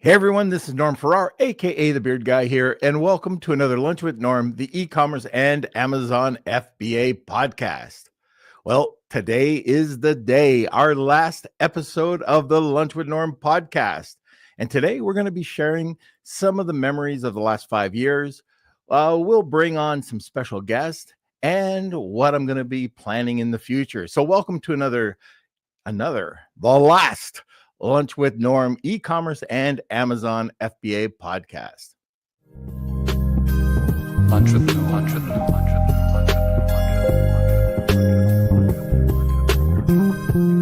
Hey everyone, this is Norm Farrar, aka the Beard Guy here, and welcome to another Lunch with Norm, the e-commerce and Amazon FBA podcast. Well, today is the day, our last episode of the Lunch with Norm podcast. And today we're going to be sharing some of the memories of the last 5 years. We'll bring on some special guests and what I'm going to be planning in the future. So welcome to the last Lunch with Norm e-commerce and Amazon FBA podcast. Lunch with Norm. Lunch with Norm. Lunch with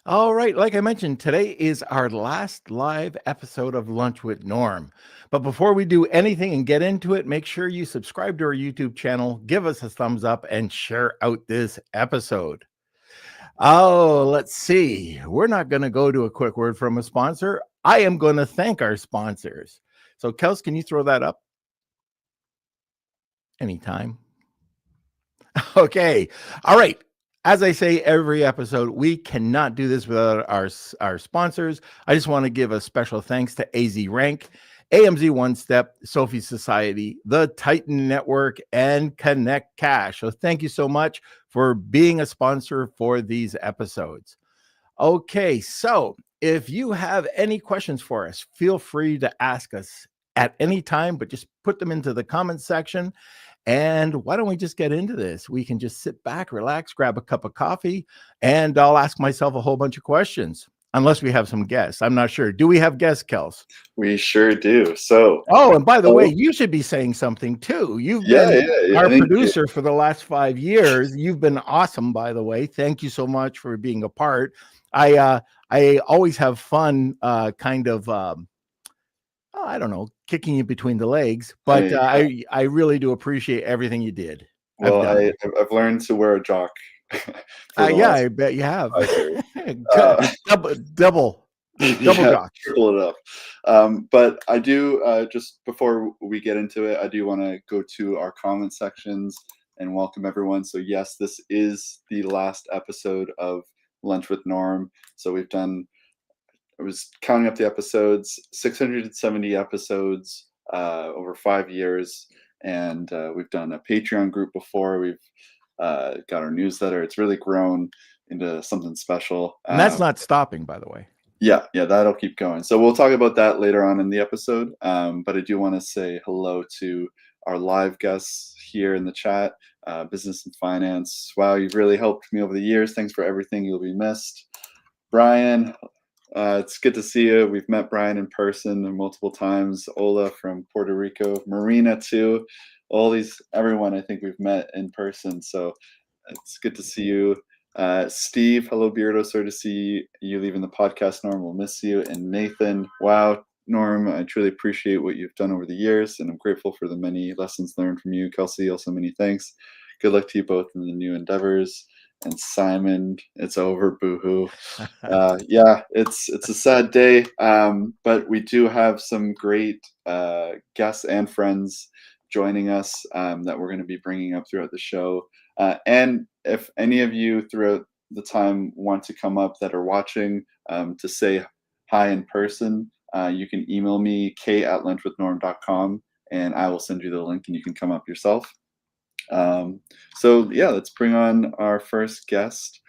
All right, like I mentioned, today is our last live episode of Lunch with Norm. But before we do anything and get into it, make sure you subscribe to our YouTube channel, give us a thumbs up, and share out this episode. Oh, let's see. We're not going to go to a quick word from a sponsor. I am going to thank our sponsors. So, Kels, can you throw that up? Anytime. Okay. All right. As I say every episode, we cannot do this without our sponsors. I just want to give a special thanks to AZ Rank, AMZ One Step, Sophie Society, the Titan Network, and Connect Cash. So thank you so much for being a sponsor for these episodes. Okay, so if you have any questions for us, feel free to ask us at any time, but just put them into the comments section. And why don't we just get into this? We can just sit back, relax, grab a cup of coffee, and I'll ask myself a whole bunch of questions. Unless we have some guests. I'm not sure. Do we have guests, Kels? We sure do. So, and by the way, you should be saying something too. You've been our producer for the last 5 years. You've been awesome, by the way. Thank you so much for being a part. I always have fun, I don't know, kicking you between the legs, but I really do appreciate everything you did. Well, I've learned to wear a jock. I bet you have. double jock. Triple it up. But I do, just before we get into it, I do want to go to our comment sections and welcome everyone. So yes, this is the last episode of Lunch with Norm. So I was counting up the episodes, 670 episodes over 5 years. And we've done a Patreon group before. We've got our newsletter. It's really grown into something special. And that's not stopping, by the way. Yeah, that'll keep going. So we'll talk about that later on in the episode. But I do want to say hello to our live guests here in the chat, Business and Finance. Wow, you've really helped me over the years. Thanks for everything. You'll be missed. Brian, it's good to see you. We've met Brian in person multiple times. Ola from Puerto Rico, Marina too. Everyone I think we've met in person. So it's good to see you. Steve, hello beardo. Sorry to see you leaving the podcast, Norm. We'll miss you. And Nathan, wow, Norm, I truly appreciate what you've done over the years, and I'm grateful for the many lessons learned from you. Kelsey, also many thanks. Good luck to you both in the new endeavors. And Simon, it's over, boohoo. It's a sad day, but we do have some great guests and friends joining us that we're going to be bringing up throughout the show. And if any of you throughout the time want to come up that are watching to say hi in person, you can email me, k@lunchwithnorm.com, and I will send you the link and you can come up yourself. Let's bring on our first guest.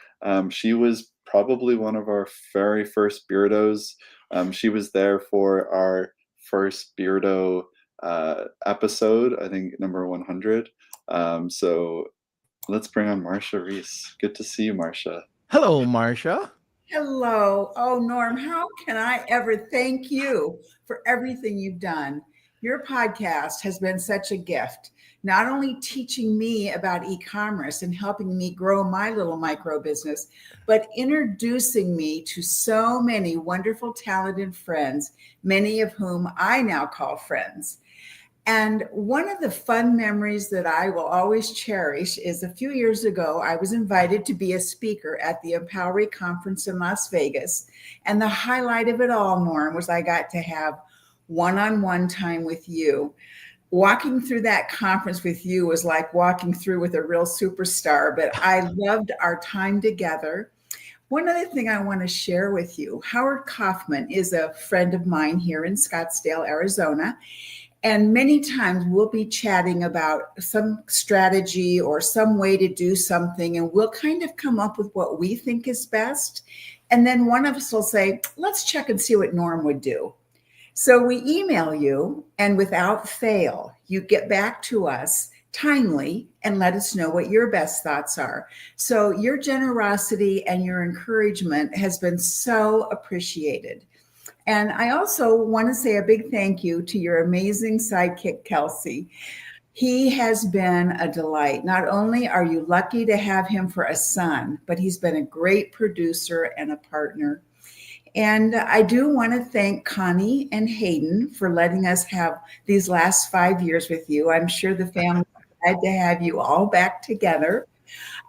She was probably one of our very first beardos. She was there for our first beardo episode, I think number 100. So let's bring on Marsha Reese. Good to see you, Marsha. Hello, Marsha. Hello. Oh, Norm, how can I ever thank you for everything you've done? Your podcast has been such a gift, not only teaching me about e-commerce and helping me grow my little micro business, but introducing me to so many wonderful, talented friends, many of whom I now call friends. And one of the fun memories that I will always cherish is a few years ago, I was invited to be a speaker at the Empowery Conference in Las Vegas. And the highlight of it all, Norm, was I got to have one-on-one time with you. Walking through that conference with you was like walking through with a real superstar, but I loved our time together. One other thing I want to share with you, Howard Kaufman is a friend of mine here in Scottsdale, Arizona. And many times we'll be chatting about some strategy or some way to do something, and we'll kind of come up with what we think is best. And then one of us will say, let's check and see what Norm would do. So we email you, and without fail, you get back to us timely and let us know what your best thoughts are. So your generosity and your encouragement has been so appreciated. And I also want to say a big thank you to your amazing sidekick, Kelsey. He has been a delight. Not only are you lucky to have him for a son, but he's been a great producer and a partner. And I do want to thank Connie and Hayden for letting us have these last 5 years with you. I'm sure the family is glad to have you all back together.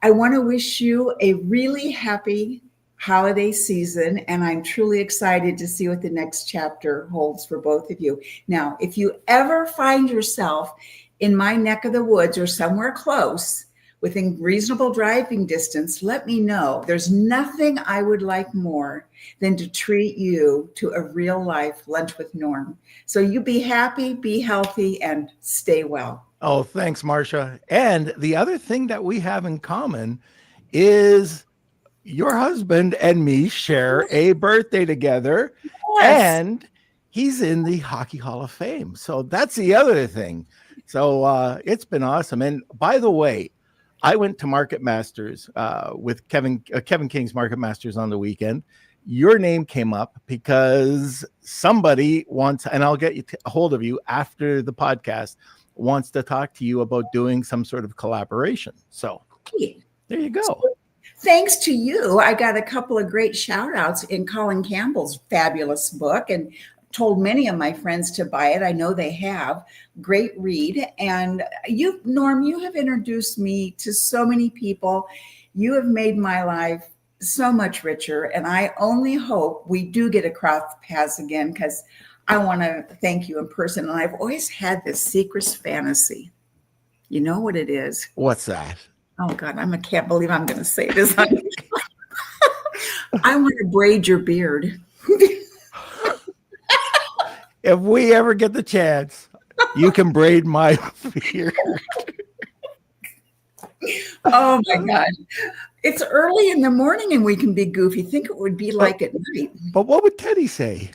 I want to wish you a really happy holiday season, and I'm truly excited to see what the next chapter holds for both of you. Now, if you ever find yourself in my neck of the woods or somewhere close within reasonable driving distance, let me know. There's nothing I would like more than to treat you to a real life lunch with Norm. So you be happy, be healthy, and stay well. Oh, thanks, Marcia. And the other thing that we have in common is your husband and me share a birthday together, and he's in the Hockey Hall of Fame. So that's the other thing. So it's been awesome. And by the way, I went to Market Masters with Kevin King's Market Masters on the weekend. Your name came up because somebody wants, and I'll get a hold of you after the podcast, wants to talk to you about doing some sort of collaboration. So there you go. Thanks to you, I got a couple of great shout outs in Colin Campbell's fabulous book, and told many of my friends to buy it. I know they have. Great read. And you, Norm, you have introduced me to so many people. You have made my life so much richer. And I only hope we do get across paths again, because I want to thank you in person. And I've always had this secret fantasy. You know what it is? What's that? Oh God, can't believe I'm going to say this. I want to braid your beard. If we ever get the chance, you can braid my beard. Oh my God. It's early in the morning and we can be goofy. Think it would be like at night. But what would Teddy say?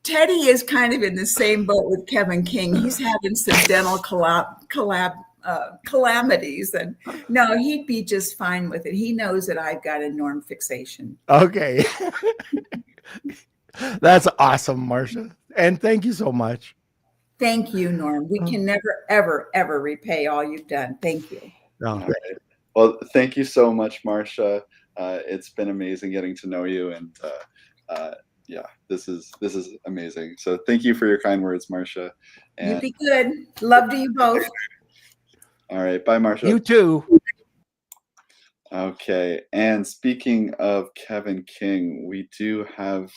Teddy is kind of in the same boat with Kevin King. He's having some dental calamities, and no, he'd be just fine with it. He knows that I've got a Norm fixation. Okay. That's awesome, Marcia. And thank you so much. Thank you, Norm. We can never, ever, ever repay all you've done. Thank you. No. Right. Well, thank you so much, Marcia. It's been amazing getting to know you, and yeah, this is amazing. So thank you for your kind words, Marcia. And you be good. Love to you both. All right, bye, Marcia. You too. Okay, and speaking of Kevin King, we do have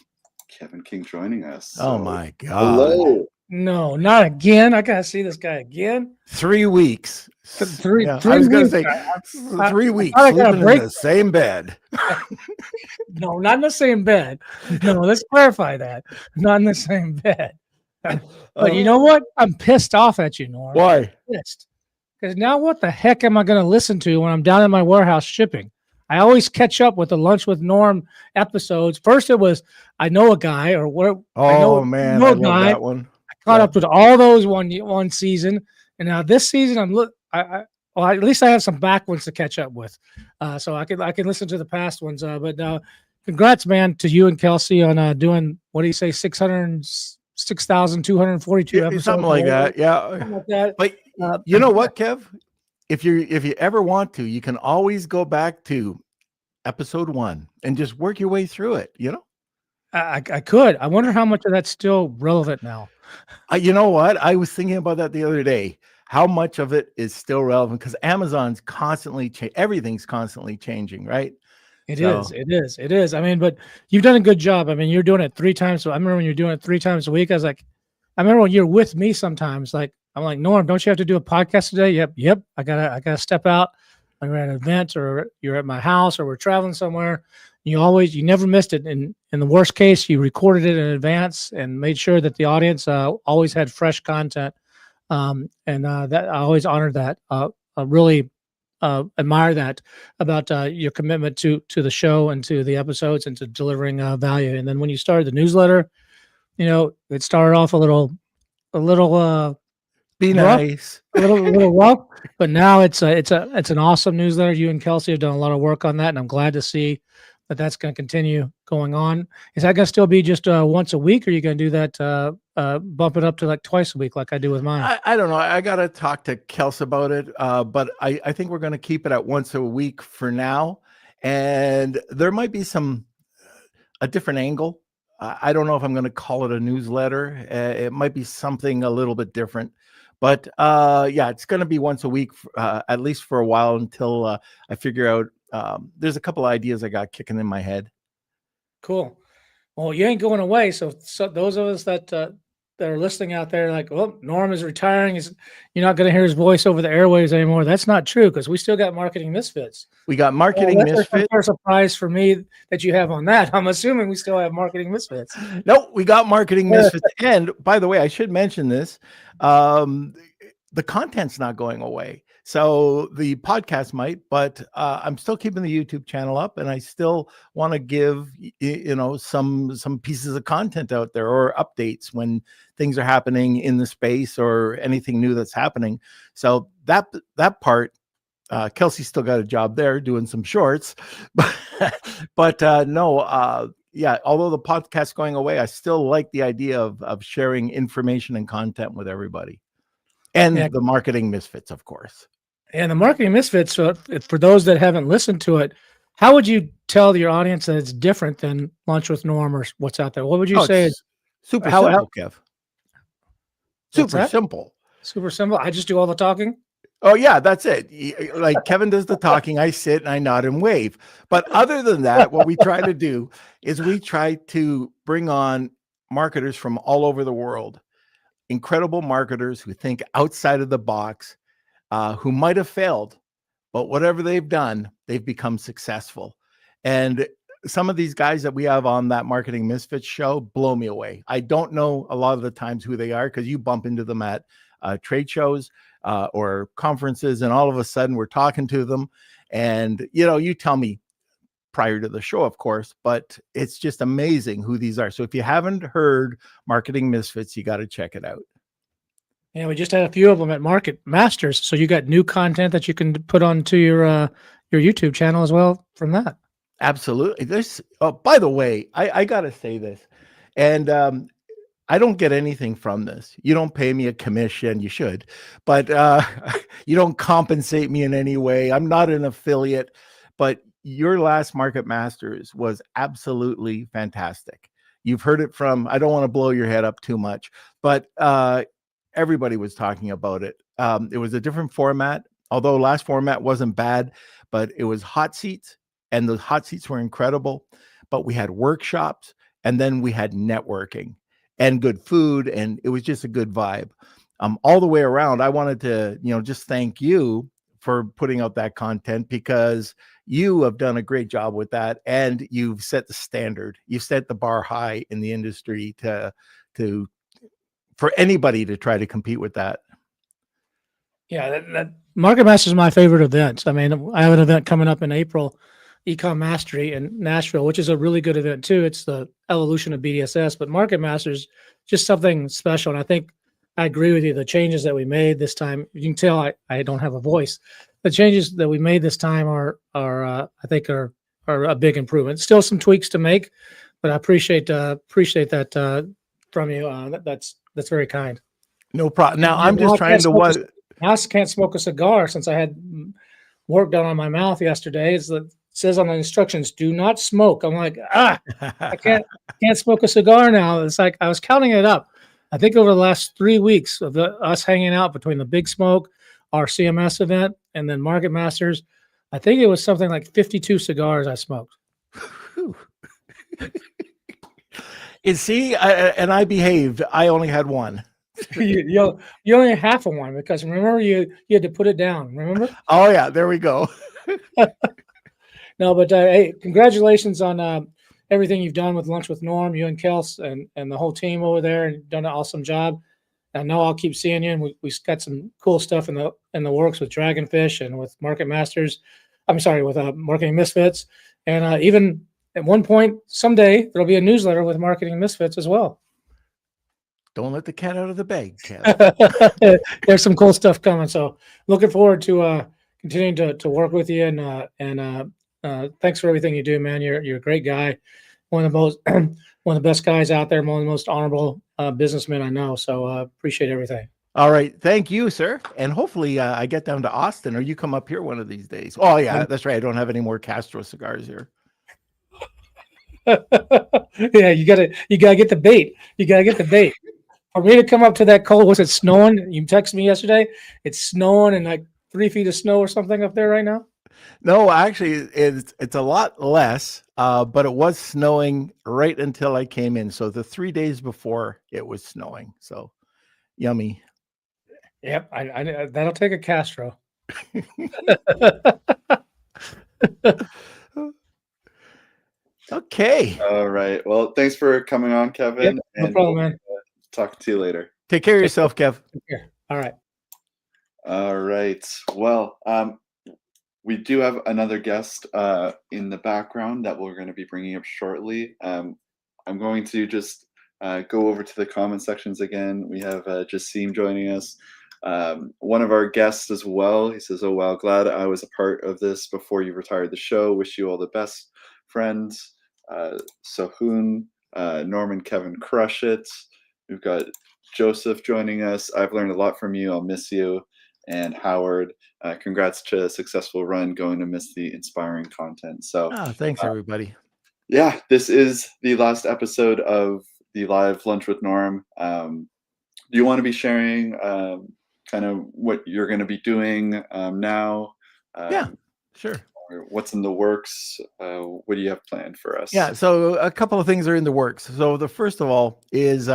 Kevin King joining us. Oh my God. Hello. No, not again. I gotta see this guy again. 3 weeks. Three I was going to say I- 3 weeks I got a sleeping break. in the same bed. No, not in the same bed. No, let's clarify that. Not in the same bed. But you know what? I'm pissed off at you, Norm. Why? Pissed. Because now what the heck am I going to listen to when I'm down in my warehouse shipping? I always catch up with the Lunch with Norm episodes. First it was I know a guy, or what? Oh man, I love that one. Caught up with all those one season, and now this season well, at least I have some back ones to catch up with, so I can listen to the past ones. But congrats, man, to you and Kelsey on doing, what do you say, 6,242 episodes, something like that. Yeah, something like that. but you know what, Kev? If you ever want to, you can always go back to episode 1 and just work your way through it. You know, I could. I wonder how much of that's still relevant now. You know what? I was thinking about that the other day. How much of it is still relevant? Because Amazon's constantly everything's constantly changing, right? It is. I mean, but you've done a good job. I mean, you're doing it 3 times. So I remember when you're doing it 3 times a week. I remember when you're with me sometimes, like, I'm like, Norm, don't you have to do a podcast today? Yep. I gotta step out. when we're at an event or you're at my house or we're traveling somewhere. You never missed it. And in the worst case, you recorded it in advance and made sure that the audience always had fresh content. That I always honored that. I really admire that about your commitment to the show and to the episodes and to delivering value. And then when you started the newsletter, it started off a little Be rough, nice. a little rough, but now it's an awesome newsletter. You and Kelsey have done a lot of work on that, and I'm glad to see that that's going to continue going on. Is that going to still be just once a week, or are you going to do that, bump it up to like twice a week like I do with mine? I don't know. I got to talk to Kels about it, but I think we're going to keep it at once a week for now. And there might be a different angle. I don't know if I'm going to call it a newsletter. It might be something a little bit different. But yeah, it's going to be once a week, at least for a while, until I figure out. There's a couple ideas I got kicking in my head. Cool. Well, you ain't going away. So those of us that are listening out there, like, well, Norm is retiring. You're not going to hear his voice over the airwaves anymore. That's not true, because we still got Marketing Misfits. We got Marketing Misfits. That's a surprise for me that you have on that. I'm assuming we still have Marketing Misfits. No, we got Marketing Misfits. And by the way, I should mention this. The content's not going away. So the podcast might, but I'm still keeping the YouTube channel up, and I still want to give some pieces of content out there or updates when things are happening in the space or anything new that's happening. So that part, Kelsey's still got a job there doing some shorts, but no. Yeah, although the podcast's going away, I still like the idea of sharing information and content with everybody. And the Marketing Misfits, of course. And the Marketing Misfits, for those that haven't listened to it, how would you tell your audience that it's different than Lunch with Norm or what's out there? What would you say? Super simple, Kev. Super simple. Super simple. I just do all the talking. Oh, yeah, that's it. Like Kevin does the talking, I sit and I nod and wave. But other than that, what we try to do is we try to bring on marketers from all over the world, incredible marketers who think outside of the box, who might have failed, but whatever they've done, they've become successful. And some of these guys that we have on that Marketing Misfits show blow me away. I don't know a lot of the times who they are, because you bump into them at trade shows or conferences, and all of a sudden we're talking to them, and you tell me prior to the show, of course, but it's just amazing who these are. So if you haven't heard Marketing Misfits, you got to check it out. Yeah, we just had a few of them at Market Masters, so you got new content that you can put onto your YouTube channel as well from that. Absolutely. By the way, I gotta say this, and I don't get anything from this. You don't pay me a commission. You should, but you don't compensate me in any way. I'm not an affiliate, but your last Market Masters was absolutely fantastic. You've heard it from, I don't want to blow your head up too much, but everybody was talking about it. It was a different format, although last format wasn't bad, but it was hot seats, and the hot seats were incredible. But we had workshops, and then we had networking and good food, and it was just a good vibe. All the way around, I wanted to, just thank you for putting out that content, because you have done a great job with that, and you've set the standard. You set the bar high in the industry for anybody to try to compete with that. Yeah, that Market Master is my favorite event. I mean, I have an event coming up in April, Ecom Mastery in Nashville, which is a really good event too. It's the evolution of BDSS, but Market Masters just something special. And I think I agree with you. The changes that we made this time, you can tell I don't have a voice. The changes that we made this time are I think are a big improvement. Still some tweaks to make, but I appreciate that from you. That's very kind. No problem. Now I'm just trying to what. Now I can't smoke a cigar since I had work done on my mouth yesterday. It says on the instructions, do not smoke. I'm like, I can't smoke a cigar now. It's like I was counting it up. I think over the last 3 weeks of us hanging out between the Big Smoke, our CMS event, and then Market Masters, I think it was something like 52 cigars I smoked. And see, I behaved. I only had one. you only half of one because remember you had to put it down. Remember? Oh yeah, there we go. No, but hey, congratulations on everything you've done with Lunch with Norm, you and Kels, and the whole team over there, and done an awesome job. I know I'll keep seeing you, and we got some cool stuff in the works with Dragonfish and with Market Masters. I'm sorry, with Marketing Misfits, and even at one point someday there'll be a newsletter with Marketing Misfits as well. Don't let the cat out of the bag, Kev. There's some cool stuff coming, so looking forward to continuing to work with you, and thanks for everything you do, man. You're a great guy, one of the most one of the best guys out there, one of the most honorable businessmen I know. So appreciate everything. All right. Thank you, sir. And hogefully I get down to Austin or you come up here one of these days. Oh, yeah, that's right. I don't have any more Castro cigars here. Yeah, you gotta get the bait. You gotta get the bait. For me to come up to that cold, was it snowing? You texted me yesterday. It's snowing and like 3 feet of snow or something up there right now. No, actually, it's a lot less, but it was snowing right until I came in. So the 3 days before it was snowing. So yummy. Yep, I that'll take a Castro. Okay. All right. Well, thanks for coming on, Kevin. Yep, no problem, man. Talk to you later. Take care of yourself, Kev. Here. All right. All right. Well, we do have another guest in the background that we're going to be bringing up shortly. I'm going to just go over to the comment sections again. We have Jassim joining us. One of our guests as well. He says, "Oh wow, glad I was a part of this before you retired the show. Wish you all the best, friends." Sohoon, Norman, Kevin, crush it. We've got Joseph joining us. I've learned a lot from you. I'll miss you. And Howard, congrats to a successful run. Going to miss the inspiring content. So, Thanks, everybody. Yeah, this is the last episode of the live Lunch with Norm. Do you want to be sharing kind of what you're going to be doing now? Yeah, sure. Or what's in the works? What do you have planned for us? Yeah, so a couple of things are in the works. So the first of all is,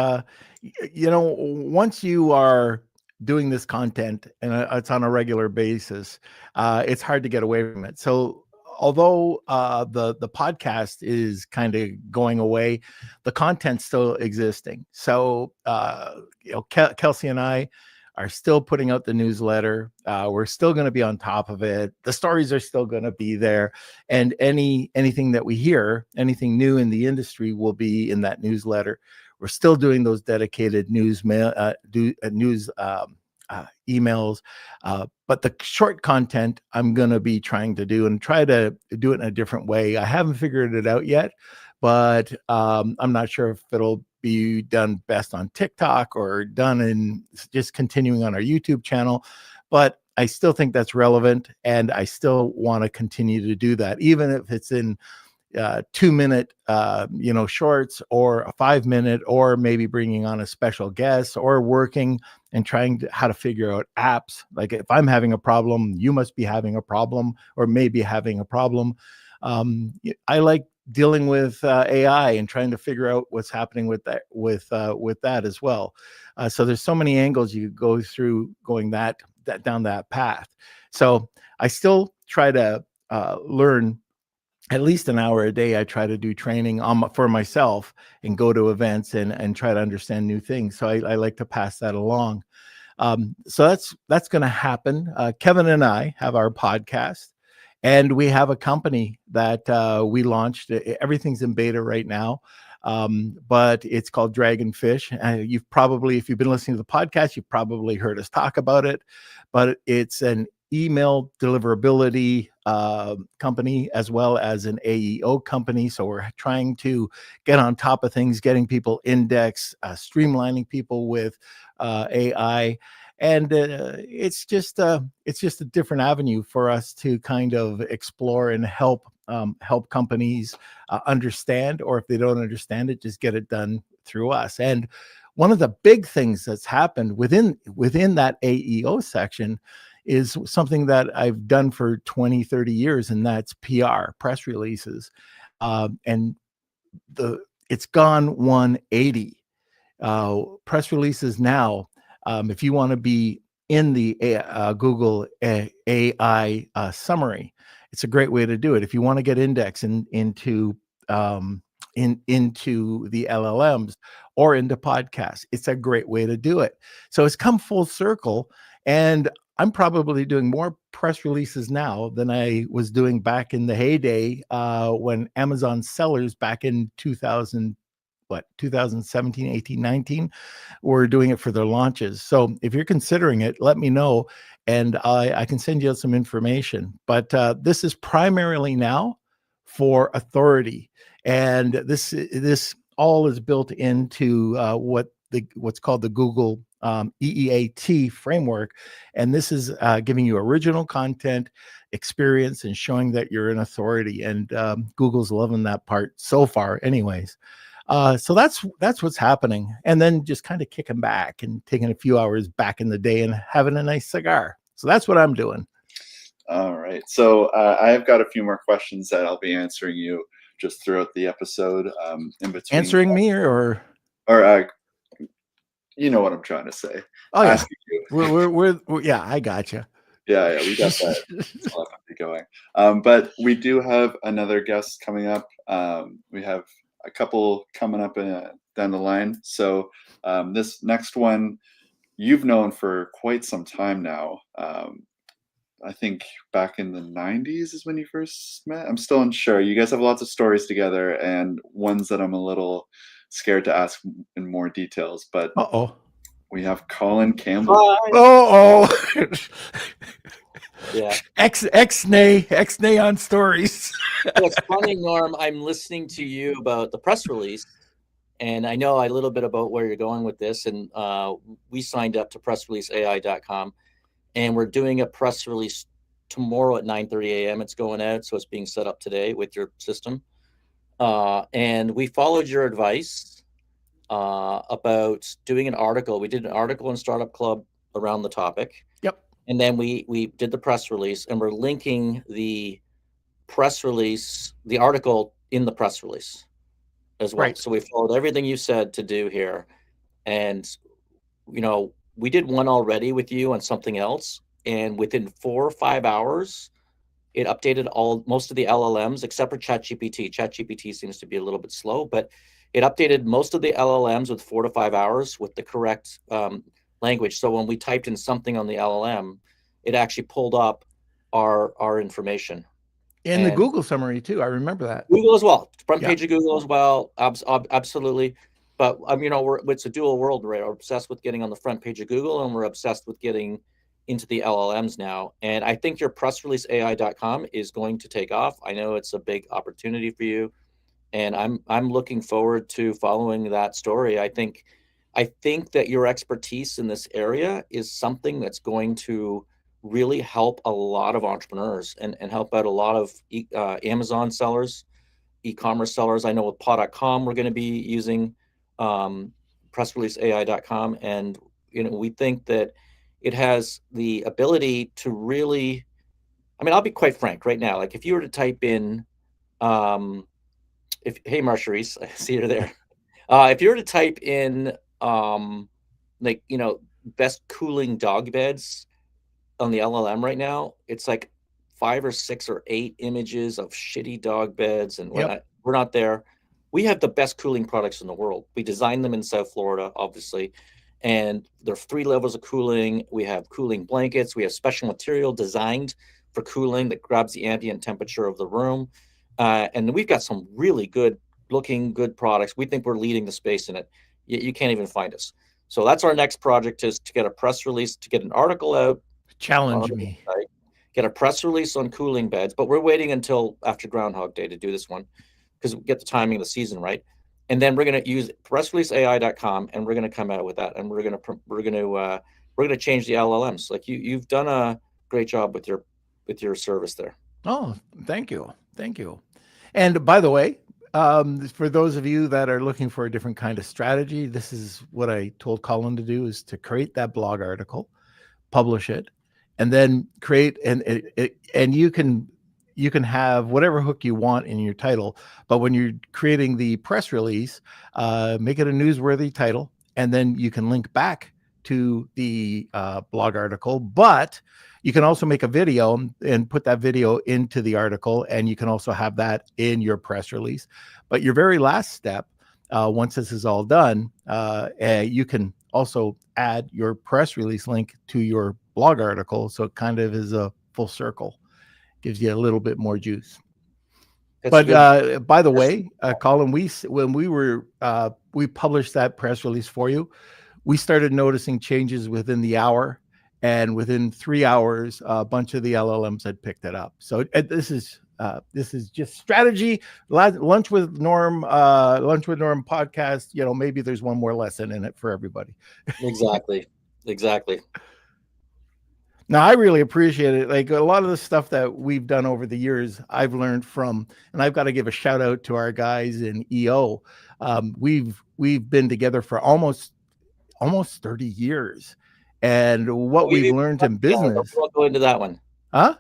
once you are doing this content and it's on a regular basis, it's hard to get away from it. So although the podcast is kind of going away, the content's still existing. So Kelsey and I are still putting out the newsletter. We're still going to be on top of it. The stories are still going to be there, and anything that we hear, anything new in the industry, will be in that newsletter. We're still doing those dedicated news emails, but the short content I'm going to be trying to do and try to do it in a different way. I haven't figured it out yet, but I'm not sure if it'll be done best on TikTok or done in just continuing on our YouTube channel. But I still think that's relevant, and I still want to continue to do that, even if it's in 2-minute shorts, or a 5-minute, or maybe bringing on a special guest, or working and trying how to figure out apps. Like if I'm having a problem, you must be having a problem, or maybe having a problem. I like dealing with AI and trying to figure out what's happening with that as well. So there's so many angles you go through going down that path. So I still try to learn at least an hour a day. I try to do training for myself and go to events and try to understand new things. So I like to pass that along. So that's going to happen. Kevin and I have our podcast, and we have a company that we launched. Everything's in beta right now, but it's called Dragonfish. You've probably, if you've been listening to the podcast, you've probably heard us talk about it. But it's an email deliverability company as well as an AEO company. So we're trying to get on top of things, getting people indexed, streamlining people with AI. And it's just a different avenue for us to kind of explore and help companies understand, or if they don't understand it, just get it done through us. And one of the big things that's happened within that AEO section is something that I've done for 20, 30 years, and that's PR, press releases. And it's gone 180. Press releases now If you want to be in the Google AI summary, it's a great way to do it. If you want to get index into into the LLMs or into podcasts, it's a great way to do it. So it's come full circle, and I'm probably doing more press releases now than I was doing back in the heyday when Amazon sellers back in 2017, 18, 19 were doing it for their launches. So if you're considering it, let me know, and I can send you some information. But this is primarily now for authority, and this all is built into what's called the Google EEAT framework, and this is giving you original content, experience, and showing that you're an authority. And Google's loving that part so far, anyways. So that's what's happening, and then just kind of kicking back and taking a few hours back in the day and having a nice cigar. So that's what I'm doing. All right. So I have got a few more questions that I'll be answering you just throughout the episode. In between Answering me or you know what I'm trying to say. oh yeah, Asking you. we're yeah, I gotcha. Yeah, we got that telepathy going. But we do have another guest coming up. We have a couple coming up down the line. So this next one you've known for quite some time now. I think back in the 90s is when you first met. I'm still unsure. You guys have lots of stories together and ones that I'm a little scared to ask in more details. But Uh-oh. we have Colin Campbell. Oh. Yeah. X-nay on stories. So it's funny, Norm. I'm listening to you about the press release, and I know a little bit about where you're going with this. And we signed up to pressreleaseai.com, and we're doing a press release tomorrow at 9:30 a.m. It's going out, so it's being set up today with your system. And we followed your advice about doing an article. We did an article in Startup Club around the topic. Yep. And then we did the press release, and we're linking the press release, the article in the press release as well. Right. So we followed everything you said to do here. And, you know, we did one already with you on something else. And within 4 or 5 hours, it updated most of the LLMs except for ChatGPT. ChatGPT seems to be a little bit slow, but it updated most of the LLMs with 4 to 5 hours with the correct language. So when we typed in something on the LLM, it actually pulled up our information. In the Google summary too. I remember that. Google as well. Front page of Google as well. Absolutely. But you know, it's a dual world, right? We're obsessed with getting on the front page of Google, and we're obsessed with getting into the LLMs now. And I think your pressreleaseai.com is going to take off. I know it's a big opportunity for you, and I'm looking forward to following that story. I think that your expertise in this area is something that's going to really help a lot of entrepreneurs and help out a lot of Amazon sellers, e-commerce sellers. I know with paw.com, we're going to be using pressreleaseai.com. And, you know, we think that it has the ability to really, I mean, I'll be quite frank right now. Like if you were to type in, hey, Marcherise, I see her there. If you were to type in, like, you know, best cooling dog beds on the LLM right now, it's like 5 or 6 or 8 images of shitty dog beds, and we're not there. We have the best cooling products in the world. We designed them in South Florida, obviously, and there are 3 levels of cooling. We have cooling blankets. We have special material designed for cooling that grabs the ambient temperature of the room, and we've got some really good products. We think we're leading the space in it. You can't even find us. So that's our next project, is to get a press release, to get an article out. Challenge me. Website, get a press release on cooling beds, but we're waiting until after Groundhog Day to do this one because we get the timing of the season right. And then we're going to use pressreleaseai.com, and we're going to come out with that, and we're going to change the LLMs. Like you've done a great job with your service there. Oh, thank you. And by the way, for those of you that are looking for a different kind of strategy, this is what I told Colin to do, is to create that blog article, publish it, and then create and you can have whatever hook you want in your title. But when you're creating the press release, make it a newsworthy title, and then you can link back to the blog article, but you can also make a video and put that video into the article, and you can also have that in your press release. But your very last step, once this is all done, you can also add your press release link to your blog article. So it kind of is a full circle, gives you a little bit more juice. That's But good. by the way, Colin, when we published that press release for you, we started noticing changes within the hour, and within 3 hours, a bunch of the LLMs had picked it up. So this is just strategy. Lunch with Norm podcast. You know, maybe there's one more lesson in it for everybody. Exactly. Now, I really appreciate it. Like, a lot of the stuff that we've done over the years, I've learned from, and I've got to give a shout out to our guys in EO. We've been together for almost 30 years. And what We've we've even learned slept in together, but business, we won't go into that one. huh?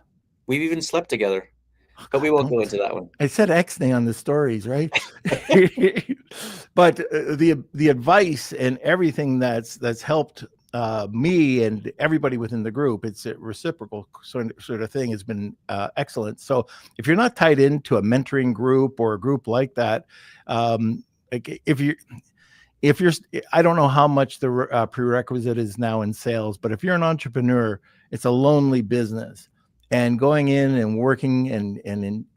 We've even slept together, but we won't go into that one. I said X-nay on the stories, right? But the advice and everything that's helped me and everybody within the group, it's a reciprocal sort of thing, has been excellent. So if you're not tied into a mentoring group or a group like that, like if you're, I don't know how much the prerequisite is now in sales, but if you're an entrepreneur, it's a lonely business. And going in and working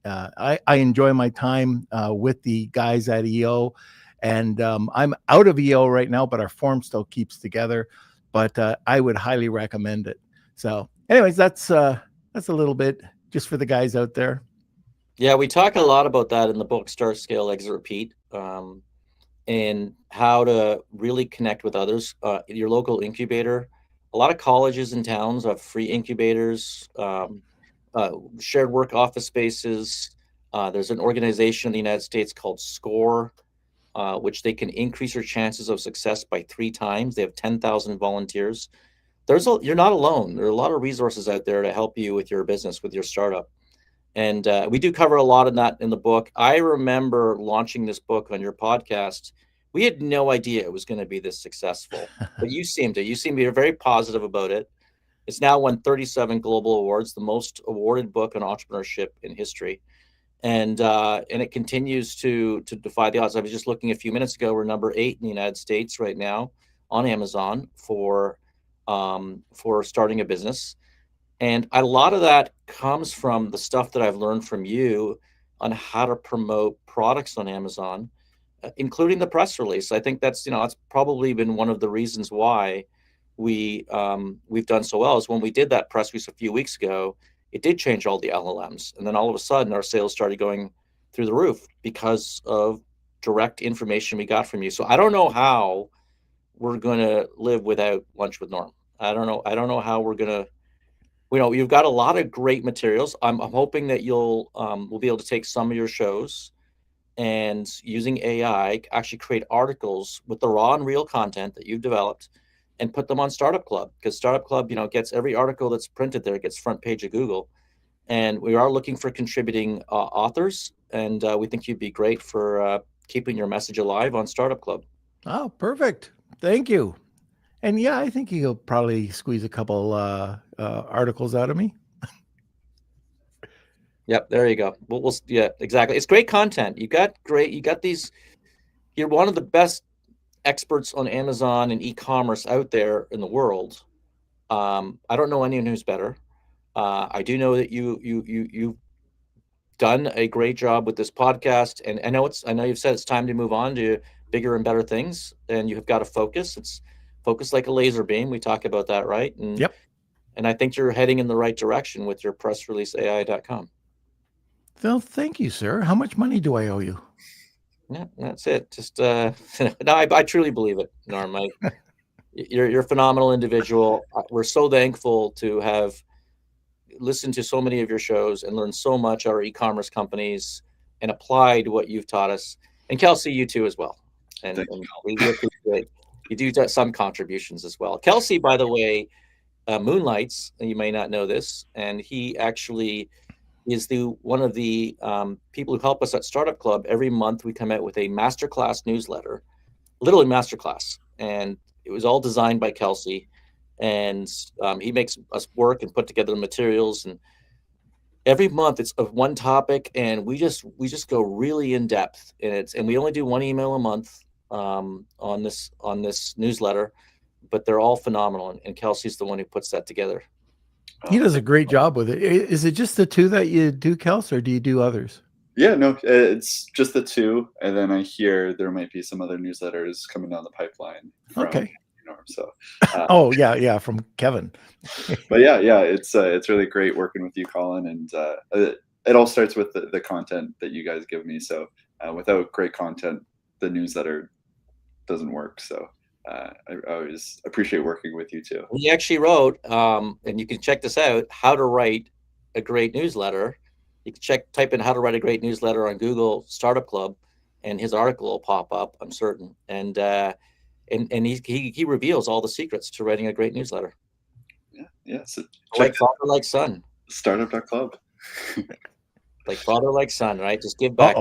I enjoy my time with the guys at EO, and I'm out of EO right now, but our form still keeps together. But I would highly recommend it. So, anyways, that's a little bit just for the guys out there. Yeah, we talk a lot about that in the book, Start, Scale, Exit, Repeat, and how to really connect with others. Your local incubator. A lot of colleges and towns have free incubators, shared work office spaces. There's an organization in the United States called SCORE, which they can increase your chances of success by 3 times. They have 10,000 volunteers. You're not alone. There are a lot of resources out there to help you with your business, with your startup. And we do cover a lot of that in the book. I remember launching this book on your podcast. We had no idea it was going to be this successful, but you seem to be very positive about it. It's now won 37 global awards, the most awarded book on entrepreneurship in history. And it continues to defy the odds. I was just looking a few minutes ago. We're number 8 in the United States right now on Amazon for starting a business. And a lot of that comes from the stuff that I've learned from you on how to promote products on Amazon, including the press release. I think that's probably been one of the reasons why we've done so well, is when we did that press release a few weeks ago, it did change all the LLMs. And then all of a sudden our sales started going through the roof because of direct information we got from you. So I don't know how we're going to live without Lunch with Norm. I don't know how we're going to, you've got a lot of great materials. I'm hoping that we'll be able to take some of your shows and using AI actually create articles with the raw and real content that you've developed and put them on Startup Club, because Startup Club, gets every article that's printed there, gets front page of Google. And we are looking for contributing authors, and we think you'd be great for keeping your message alive on Startup Club. Oh, perfect. Thank you. And yeah, I think you'll probably squeeze a couple articles out of me. Yep, there you go. Yeah, exactly. It's great content. You're one of the best experts on Amazon and e-commerce out there in the world. I don't know anyone who's better. I do know that you've done a great job with this podcast, and I know you've said it's time to move on to bigger and better things, and you have got to focus. It's focus like a laser beam. We talk about that, right? And yep. And I think you're heading in the right direction with your pressreleaseai.com. Phil, thank you, sir. How much money do I owe you? Yeah, that's it. Just no, I truly believe it, Norm. You're a phenomenal individual. We're so thankful to have listened to so many of your shows and learned so much about our e-commerce companies and applied what you've taught us. And Kelsey, you too as well. And we appreciate you do some contributions as well. Kelsey, by the way, moonlights, and you may not know this, and he actually is one of the people who help us at Startup Club. Every month we come out with a masterclass newsletter, literally masterclass, and It was all designed by Kelsey, and he makes us work and put together the materials. And every month it's of one topic, and we just go really in depth. And we only do one email a month on this newsletter, but they're all phenomenal. And Kelsey's the one who puts that together. He does a great job with it. Is it just the two that you do, Kels, or do you do others? Yeah, no, it's just the two, and then I hear there might be some other newsletters coming down the pipeline from Okay. Norm. So, Oh yeah, from Kevin. but yeah, it's really great working with you, Colin, and it all starts with the content that you guys give me. So, without great content, the newsletter doesn't work. So, I always appreciate working with you too. He actually wrote, and you can check this out, how to write a great newsletter. You can type in how to write a great newsletter on Google Startup Club, and his article will pop up, I'm certain. And he reveals all the secrets to writing a great newsletter. Yeah. So like father, like son. Startup.club. Like father, like son, right? Just give back.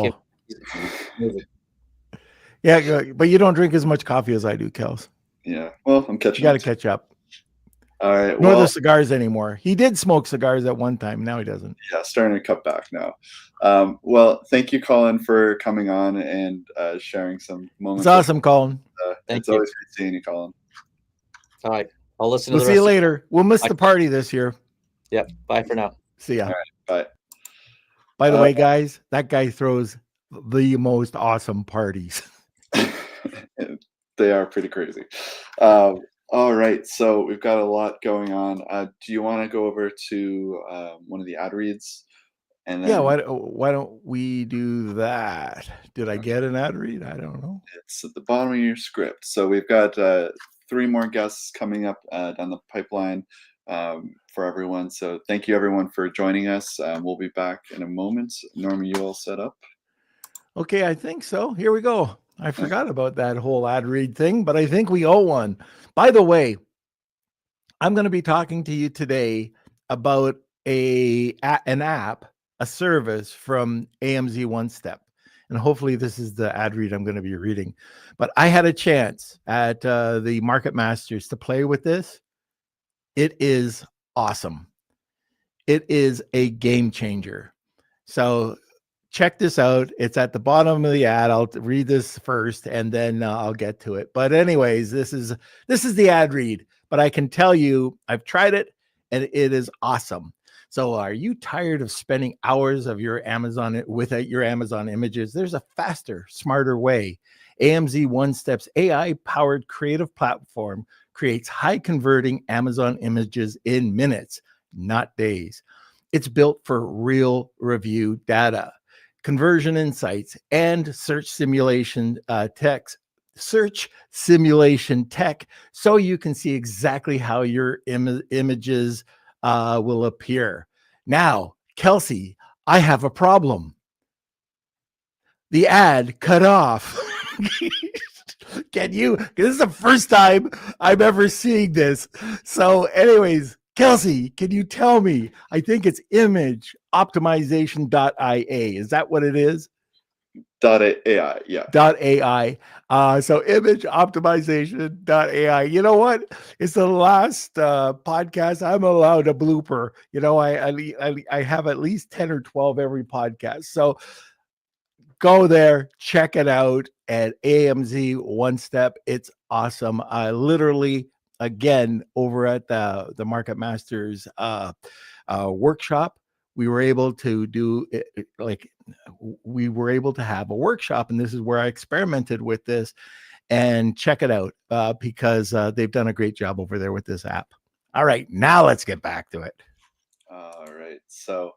Yeah, but you don't drink as much coffee as I do, Kels. Yeah. Well, I'm catching. You got to catch up. All right. Nor the cigars anymore. He did smoke cigars at one time. Now he doesn't. Yeah, starting to cut back now. Well, thank you, Colin, for coming on and sharing some moments. It's awesome, Colin. It's always great seeing you, Colin. All right. I'll listen. We'll to the see you later. We'll miss the party this year. Yep. Bye for now. See ya. All right, bye. By the way, guys, that guy throws the most awesome parties. They are pretty crazy. All right, so we've got a lot going on. Do you want to go over to one of the ad reads? And then, yeah, why don't we do that? Did I get an ad read? I don't know. It's at the bottom of your script. So we've got 3 more guests coming up down the pipeline for everyone. So thank you, everyone, for joining us. We'll be back in a moment. Norma, you all set up? Okay, I think so. Here we go. I forgot about that whole ad read thing, but I think we owe one. By the way, I'm going to be talking to you today about an app, a service from AMZ One Step. And hopefully this is the ad read I'm going to be reading. But I had a chance at the Market Masters to play with this. It is awesome. It is a game changer. So check this out. It's at the bottom of the ad. I'll read this first and then I'll get to it. But anyways, this is the ad read, but I can tell you I've tried it and it is awesome. So are you tired of spending hours of your Amazon images? There's a faster, smarter way. AMZ One Step's AI-powered creative platform creates high-converting Amazon images in minutes, not days. It's built for real review data, conversion insights, and search simulation tech, so you can see exactly how your images will appear. Now, Kelsey, I have a problem. The ad cut off. Can you? This is the first time I'm ever seeing this. So anyways, Kelsey, can you tell me? I think it's image optimization.ia. Is that what it is? .ai, yeah. .ai. So image optimization.ai. You know what? It's the last podcast I'm allowed a blooper. You know, I have at least 10 or 12 every podcast. So go there, check it out at AMZ One Step. It's awesome. Like again, over at the Market Masters workshop, we were able to do it, we were able to have a workshop, and this is where I experimented with this. And check it out because they've done a great job over there with this app. All right, now let's get back to it. All right, so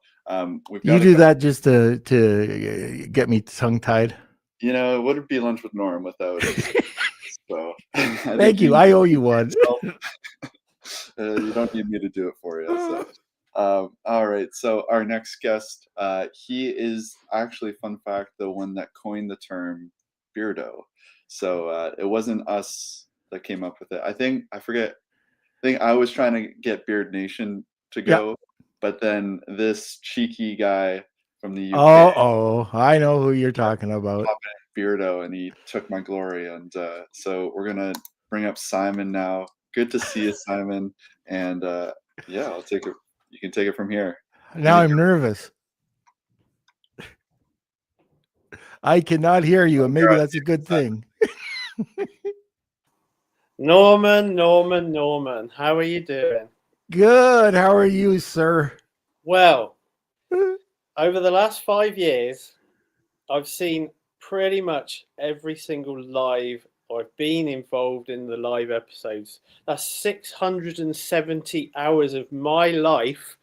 we've got you do that just to get me tongue tied. You know, it wouldn't be Lunch with Norm without it. So thank you. I owe you one. You don't need me to do it for you. So. All right, so our next guest, he is actually, fun fact, the one that coined the term beardo. So it wasn't us that came up with it. I think I was trying to get Beard Nation to go, but then this cheeky guy from the UK. Oh, I know who you're talking about. Beardo, and he took my glory, and so we're gonna bring up Simon now. Good to see you, Simon. And yeah, I'll take it. You can take it from here. Now I'm nervous. I cannot hear you, and maybe that's a good thing. Norman, how are you doing? Good. How are you, sir? Well, over the last 5 years, I've seen pretty much every single live. I've been involved in the live episodes. That's 670 hours of my life.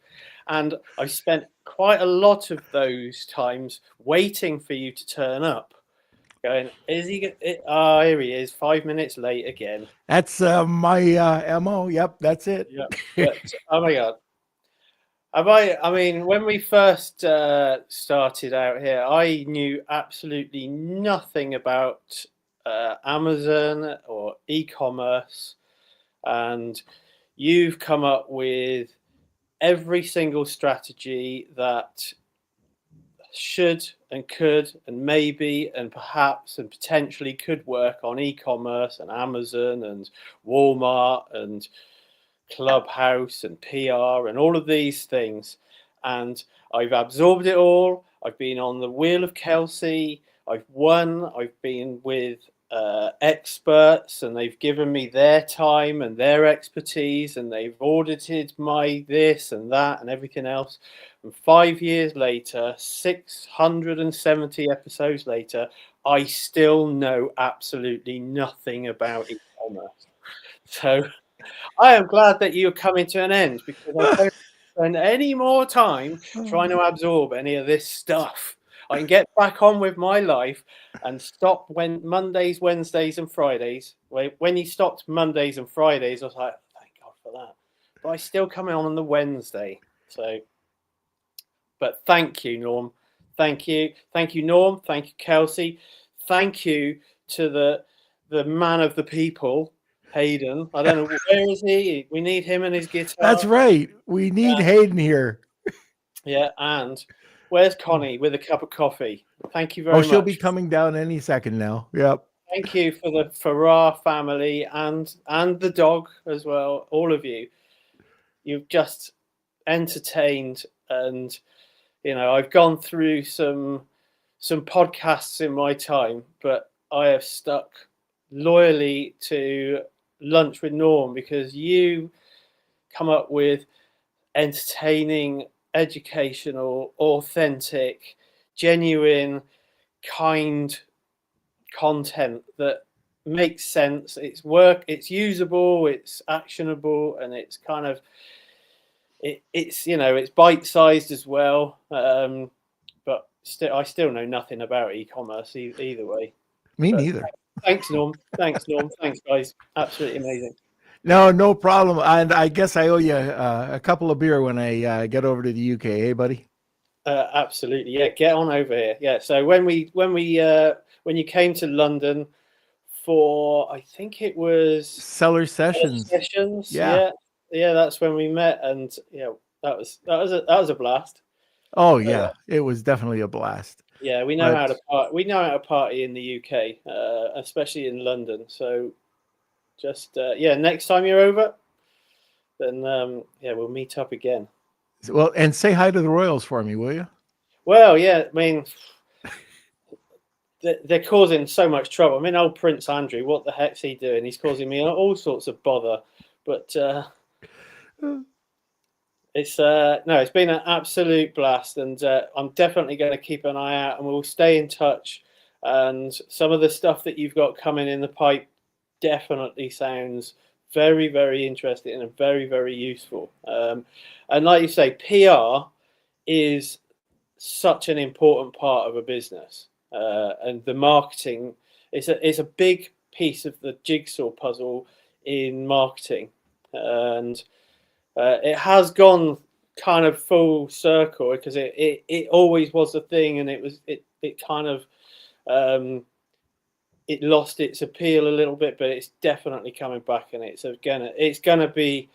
And I spent quite a lot of those times waiting for you to turn up. Going, is he? Oh, here he is, 5 minutes late again. That's my MO. Yep, that's it. Yeah. But, oh my God. I mean, when we first started out here, I knew absolutely nothing about Amazon or e-commerce, and you've come up with every single strategy that should and could and maybe and perhaps and potentially could work on e-commerce and Amazon and Walmart and Clubhouse and PR and all of these things. And I've absorbed it all. I've been on the wheel of Kelsey. I've won. I've been with experts, and they've given me their time and their expertise, and they've audited my this and that and everything else. And 5 years later, 670 episodes later, I still know absolutely nothing about e-commerce. So I am glad that you're coming to an end, because I don't spend any more time trying to absorb any of this stuff. I can get back on with my life and stop when Mondays, Wednesdays, and Fridays. When you stopped Mondays and Fridays, I was like, thank God for that. But I still come on the Wednesday. So, but thank you, Norm. Thank you, Norm. Thank you, Kelsey. Thank you to the man of the people, Hayden. I don't know, where is he? We need him and his guitar. That's right. We need Hayden here. Yeah, and where's Connie with a cup of coffee? Thank you very much. She'll be coming down any second now. Yep. Thank you for the Farrar family and the dog as well. All of you. You've just entertained, and I've gone through some podcasts in my time, but I have stuck loyally to Lunch with Norm, because you come up with entertaining, educational, authentic, genuine, kind content that makes sense. It's usable, it's actionable, and it's kind of it's bite-sized as well. But I still know nothing about e-commerce either way. Me neither. Thanks, Norm. Thanks, guys. Absolutely amazing. No problem. And I guess I owe you a couple of beer when I get over to the UK, eh, buddy? Absolutely, yeah. Get on over here. Yeah. So when you came to London for, I think it was Seller Sessions. Yeah. That's when we met, and that was a blast. Oh yeah, it was definitely a blast. Yeah, we know how to party in the UK, especially in London. So just next time you're over, then we'll meet up again. Well, and say hi to the Royals for me, will you? Well, yeah, I mean, they're causing so much trouble. I mean, old Prince Andrew, what the heck's he doing? He's causing me all sorts of bother. But it's been an absolute blast, and I'm definitely going to keep an eye out, and we'll stay in touch. And some of the stuff that you've got coming in the pipe definitely sounds very, very interesting and very, very useful. And like you say, PR is such an important part of a business, and the marketing is a big piece of the jigsaw puzzle in marketing, and it has gone kind of full circle, because it always was a thing, and it kind of it lost its appeal a little bit, but it's definitely coming back, and it's gonna be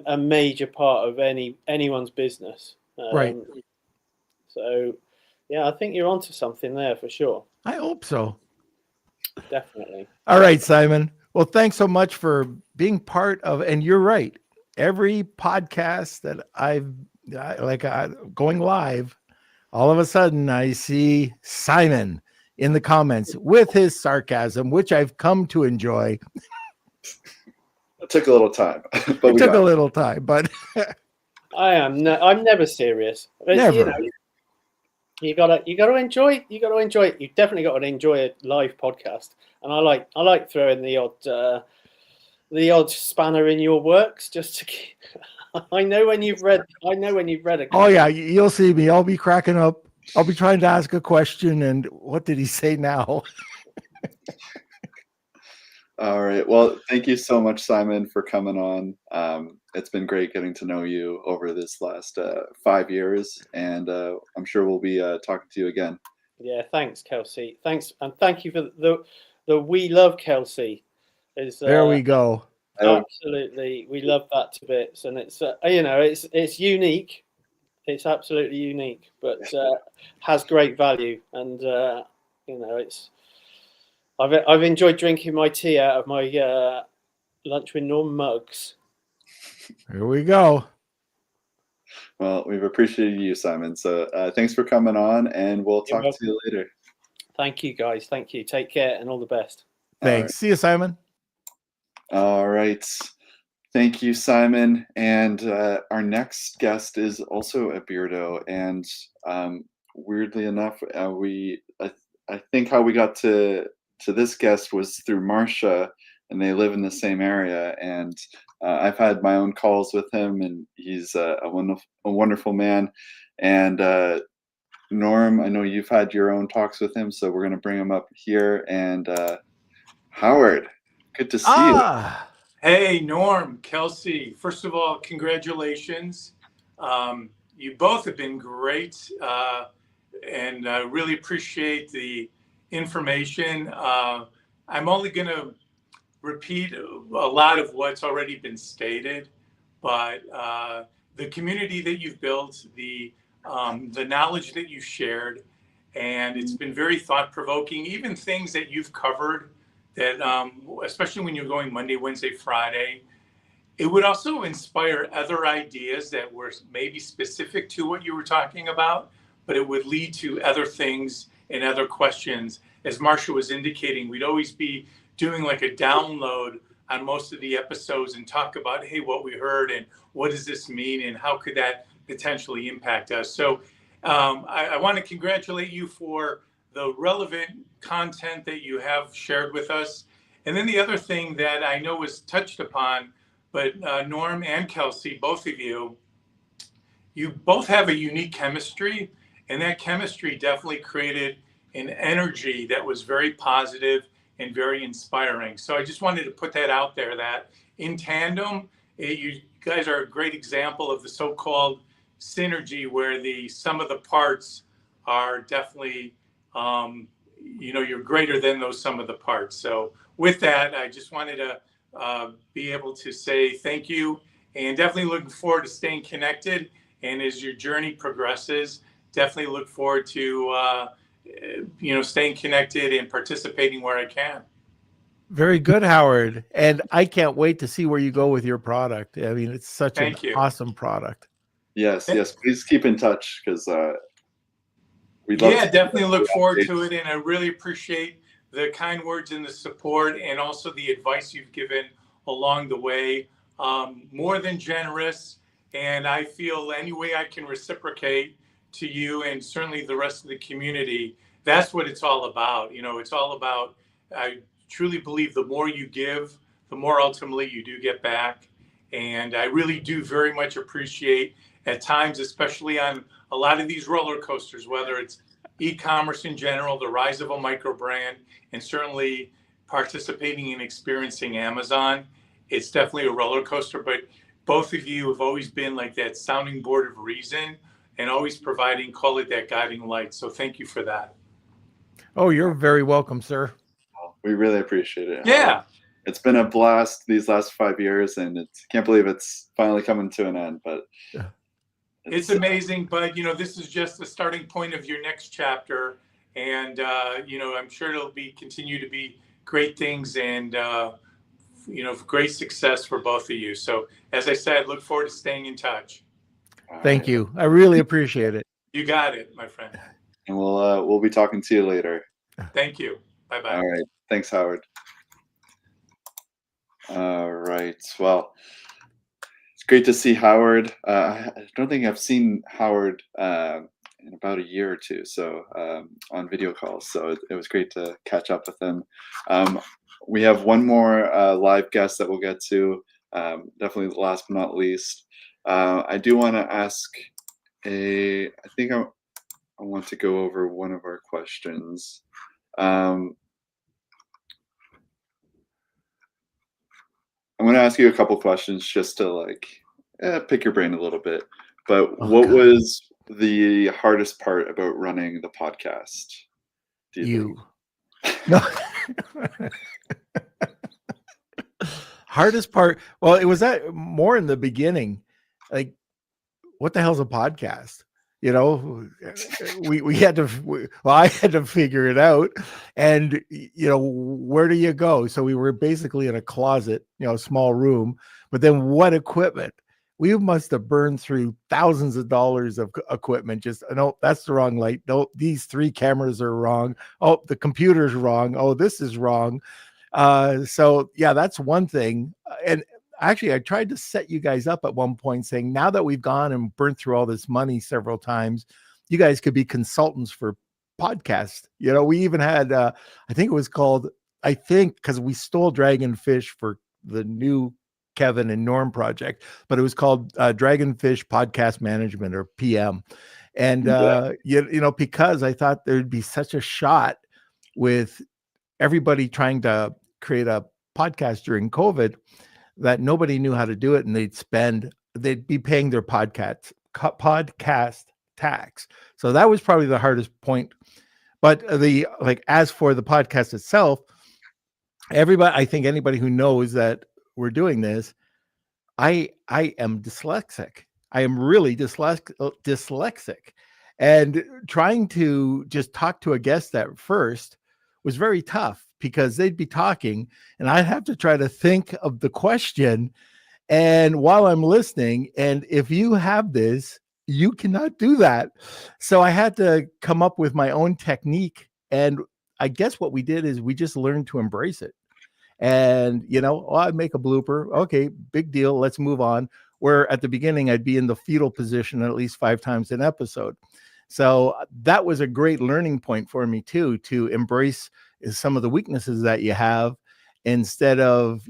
a major part of anyone's business. Right. So, yeah, I think you're onto something there for sure. I hope so. Definitely. All right, Simon. Well, thanks so much for being part of, and you're right. Every podcast that going live, all of a sudden I see Simon in the comments with his sarcasm, which I've come to enjoy. It took a little time, but It we took got a it. little time, but I'm never serious. But, never. You gotta enjoy it. You definitely got to enjoy a live podcast. And I like throwing the odd spanner in your works just to keep. I know when you've read a. Oh yeah, you'll see me. I'll be cracking up. I'll be trying to ask a question, and what did he say now? All right. Well, thank you so much, Simon, for coming on. It's been great getting to know you over this last 5 years, and I'm sure we'll be talking to you again. Yeah, thanks, Kelsey. Thanks, and thank you for the we love Kelsey. There we go. Absolutely, we love that to bits, and it's it's unique. It's absolutely unique, but has great value, and it's. I've enjoyed drinking my tea out of my lunch with Norm mugs. Here we go. Well, we've appreciated you, Simon. So thanks for coming on, and we'll You're talk to you later. Thank you, guys. Thank you. Take care, and all the best. Thanks. See you, Simon. All right. Thank you, Simon. And our next guest is also a beardo. And weirdly enough, I think how we got to this guest was through Marcia, and they live in the same area. And I've had my own calls with him, and he's a wonderful man. And Norm, I know you've had your own talks with him, so we're going to bring him up here. And Howard, good to see you. Hey, Norm, Kelsey. First of all, congratulations. You both have been great, and I really appreciate the information. I'm only going to repeat a lot of what's already been stated, but the community that you've built, the knowledge that you shared, and it's been very thought-provoking, even things that you've covered that, especially when you're going Monday, Wednesday, Friday, it would also inspire other ideas that were maybe specific to what you were talking about, but it would lead to other things and other questions. As Marcia was indicating, we'd always be doing like a download on most of the episodes and talk about, hey, what we heard and what does this mean and how could that potentially impact us. So I want to congratulate you for the relevant content that you have shared with us. And then the other thing that I know was touched upon, but Norm and Kelsey, both of you both have a unique chemistry, and that chemistry definitely created an energy that was very positive and very inspiring. So I just wanted to put that out there that in tandem, you guys are a great example of the so-called synergy where the sum of the parts are definitely you're greater than those sum of the parts. So with that, I just wanted to be able to say thank you, and definitely looking forward to staying connected. And as your journey progresses, definitely look forward to staying connected and participating where I can. Very good, Howard. And I can't wait to see where you go with your product. I mean, it's such an awesome product. Yes. Please keep in touch because we'd love to definitely look forward to it. And I really appreciate the kind words and the support and also the advice you've given along the way. More than generous. And I feel any way I can reciprocate to you and certainly the rest of the community, that's what it's all about. It's all about, I truly believe the more you give, the more ultimately you do get back. And I really do very much appreciate at times, especially on a lot of these roller coasters, whether it's e-commerce in general, the rise of a micro brand, and certainly participating and experiencing Amazon. It's definitely a roller coaster, but both of you have always been like that sounding board of reason and always providing, call it that guiding light. So thank you for that. Oh, you're very welcome, sir. We really appreciate it. Yeah. It's been a blast these last 5 years, and can't believe it's finally coming to an end, but it's amazing. But, this is just the starting point of your next chapter. And, I'm sure it'll continue to be great things. And great success for both of you. So as I said, look forward to staying in touch. Thank you. I really appreciate it. You got it, my friend. And we'll be talking to you later. Thank you. Bye-bye. All right. Thanks, Howard. All right. Well, it's great to see Howard. I don't think I've seen Howard in about a year or two, so on video calls. So it was great to catch up with him. We have one more live guest that we'll get to. Definitely last but not least. I do want to ask I think I want to go over one of our questions. I'm going to ask you a couple questions just to pick your brain a little bit. But what was the hardest part about running the podcast? Do you think? No. Hardest part. Well, it was that more in the beginning. Like, what the hell's a podcast? We had to. I had to figure it out, and where do you go? So we were basically in a closet, small room. But then, what equipment? We must have burned through thousands of dollars of equipment. Just, no, that's the wrong light. No, these 3 cameras are wrong. Oh, the computer's wrong. Oh, this is wrong. So yeah, that's one thing. And actually, I tried to set you guys up at one point saying, now that we've gone and burnt through all this money several times, you guys could be consultants for podcasts. We even had, I think it was called, because we stole Dragonfish for the new Kevin and Norm project, but it was called Dragonfish Podcast Management, or PM. And, because I thought there'd be such a shot with everybody trying to create a podcast during COVID that nobody knew how to do it. And they'd be paying their podcast tax. So that was probably the hardest point. But as for the podcast itself, I think anybody who knows that we're doing this, I am dyslexic. I am really dyslexic, and trying to just talk to a guest at first was very tough, because they'd be talking and I'd have to try to think of the question, and while I'm listening, and if you have this, you cannot do that. So I had to come up with my own technique, and I guess what we did is we just learned to embrace it. And, I'd make a blooper. Okay, big deal. Let's move on. Where at the beginning, I'd be in the fetal position at least 5 times an episode. So that was a great learning point for me too, to embrace some of the weaknesses that you have instead of,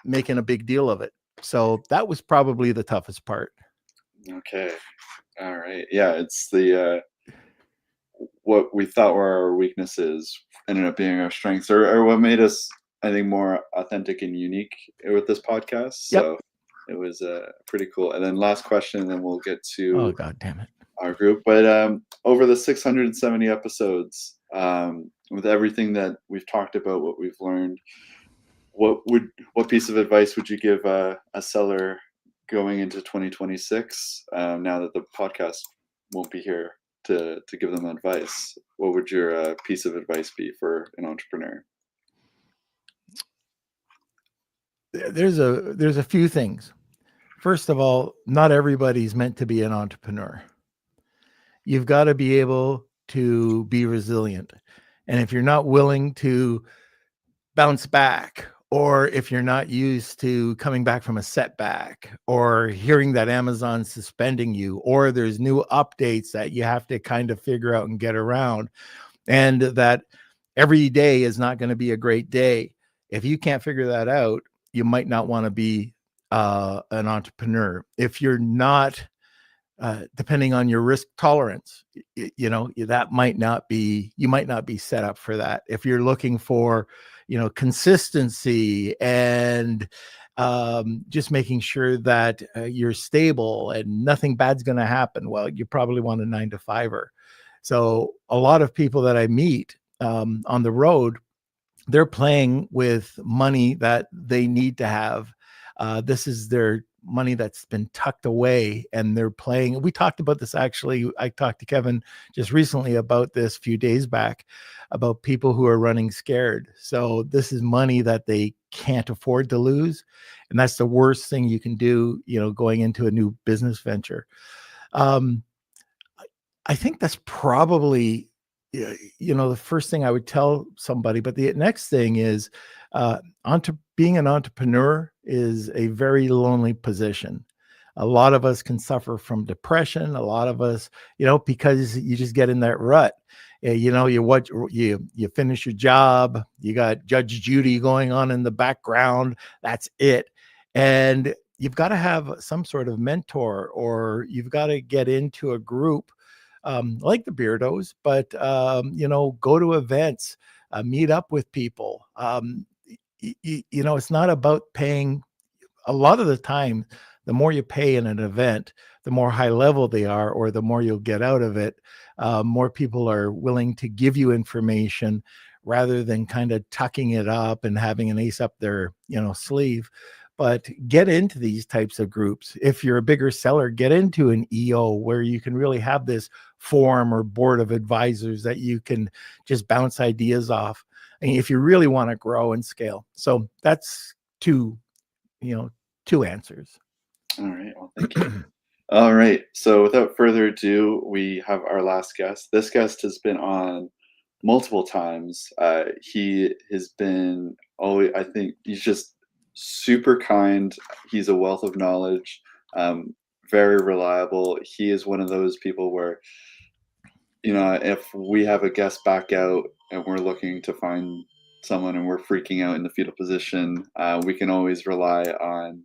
making a big deal of it. So that was probably the toughest part. Okay. All right. Yeah. It's what we thought were our weaknesses ended up being our strengths, or what made us, I think, more authentic and unique with this podcast. So it was pretty cool. And then last question, and then we'll get to oh god damn it, our group. But over the 670 episodes, with everything that we've talked about, what we've learned, what piece of advice would you give a seller going into 2026, now that the podcast won't be here to give them advice? What would your piece of advice be for an entrepreneur? There's a few things. First of all, not everybody's meant to be an entrepreneur. You've got to be able to be resilient. And if you're not willing to bounce back, or if you're not used to coming back from a setback, or hearing that Amazon's suspending you, or there's new updates that you have to kind of figure out and get around, and that every day is not going to be a great day. If you can't figure that out, you might not want to be an entrepreneur. If you're not, depending on your risk tolerance, that might not be, you might not be set up for that. If you're looking for, consistency and just making sure that you're stable and nothing bad's going to happen, well, you probably want a 9-to-5er. So a lot of people that I meet on the road, they're playing with money that they need to have. This is their money that's been tucked away and they're playing. We talked about this actually. I talked to Kevin just recently about this a few days back about people who are running scared. So this is money that they can't afford to lose. And that's the worst thing you can do, going into a new business venture. I think that's probably, the first thing I would tell somebody. But the next thing is, being an entrepreneur is a very lonely position. A lot of us can suffer from depression. A lot of us, because you just get in that rut. You finish your job. You got Judge Judy going on in the background. That's it, and you've got to have some sort of mentor, or you've got to get into a group like the Beardos, but go to events, meet up with people. It's not about paying. A lot of the time, the more you pay in an event, the more high level they are, or the more you'll get out of it. More people are willing to give you information rather than kind of tucking it up and having an ace up their sleeve. But get into these types of groups. If you're a bigger seller, get into an EO where you can really have this forum or board of advisors that you can just bounce ideas off. And if you really want to grow and scale. So that's two answers. All right. Well, thank you. All right. So without further ado, we have our last guest. This guest has been on multiple times. He has been always, I think he's just super kind. He's a wealth of knowledge, very reliable. He is one of those people where, if we have a guest back out and we're looking to find someone and we're freaking out in the fetal position, we can always rely on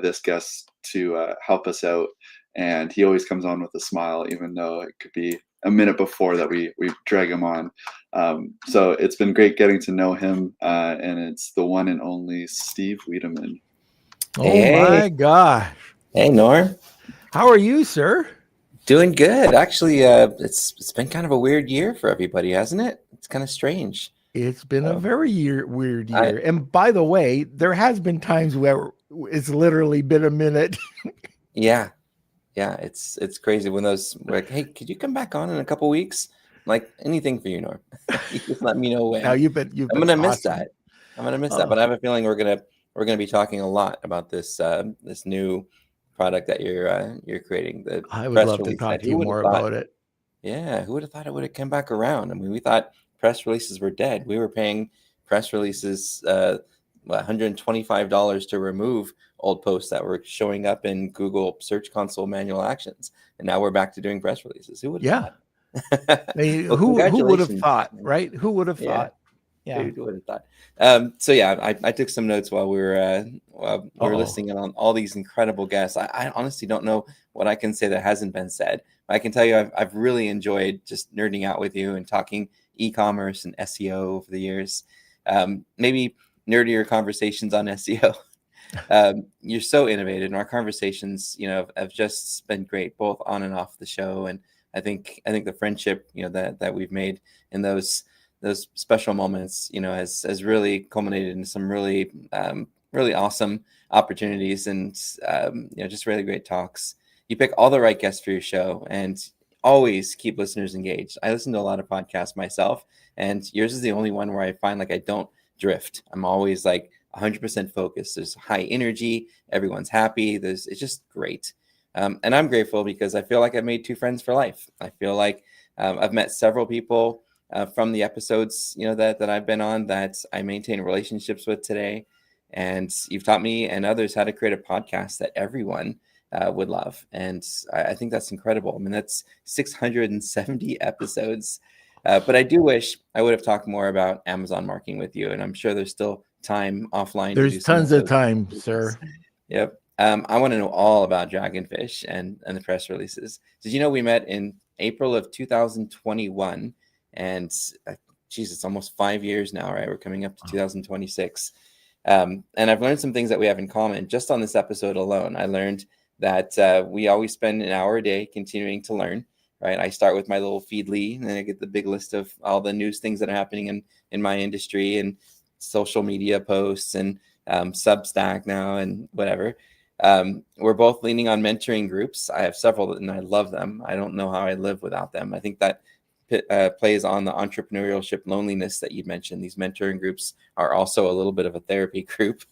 this guest to help us out. And he always comes on with a smile, even though it could be a minute before that we drag him on. So it's been great getting to know him, and it's the one and only Steve Wiedemann. Oh my gosh. Hey, Norm. How are you, sir? Doing good. Actually, it's been kind of a weird year for everybody, hasn't it? It's kind of strange. It's been a very weird year. And by the way, there has been times where it's literally been a minute. Yeah. It's crazy when we're like, hey, could you come back on in a couple weeks? I'm like, anything for you, Norm. You just let me know when. Now I'm gonna miss that. I'm gonna miss that. But I have a feeling we're gonna be talking a lot about this new product that you're creating. I would love to talk to you more about it. Yeah, who would have thought it would have come back around? I mean, we thought press releases were dead. We were paying press releases $125 to remove old posts that were showing up in Google Search Console manual actions, and now we're back to doing press releases. Who would have thought? Well, who would have thought, right? Who would have thought? Yeah. Who would have thought? So yeah, I took some notes while we were listening on all these incredible guests. I honestly don't know what I can say that hasn't been said. I can tell you I've really enjoyed just nerding out with you and talking e-commerce and SEO over the years. Maybe nerdier conversations on SEO. You're so innovative, and our conversations, have just been great, both on and off the show. And I think the friendship, that we've made in those special moments, has really culminated in some really awesome opportunities, and just really great talks. You pick all the right guests for your show, and always keep listeners engaged. I listen to a lot of podcasts myself, and yours is the only one where I find like I don't drift. I'm always like 100% focused. There's high energy. Everyone's happy. It's just great. And I'm grateful because I feel like I've made two friends for life. I feel like I've met several people from the episodes, that I've been on that I maintain relationships with today. And you've taught me and others how to create a podcast that everyone would love. And I think that's incredible. I mean, that's 670 episodes. But I do wish I would have talked more about Amazon marketing with you. And I'm sure there's still time offline. There's tons of time, sir. Yep. I want to know all about Dragonfish and the press releases. Did you know we met in April of 2021? And it's almost 5 years now, right? We're coming up to 2026. And I've learned some things that we have in common just on this episode alone. I learned that we always spend an hour a day continuing to learn, right? I start with my little Feedly, and then I get the big list of all the news things that are happening in my industry and social media posts and Substack now and whatever. We're both leaning on mentoring groups. I have several and I love them. I don't know how I live without them. I think that plays on the entrepreneurship loneliness that you mentioned. These mentoring groups are also a little bit of a therapy group.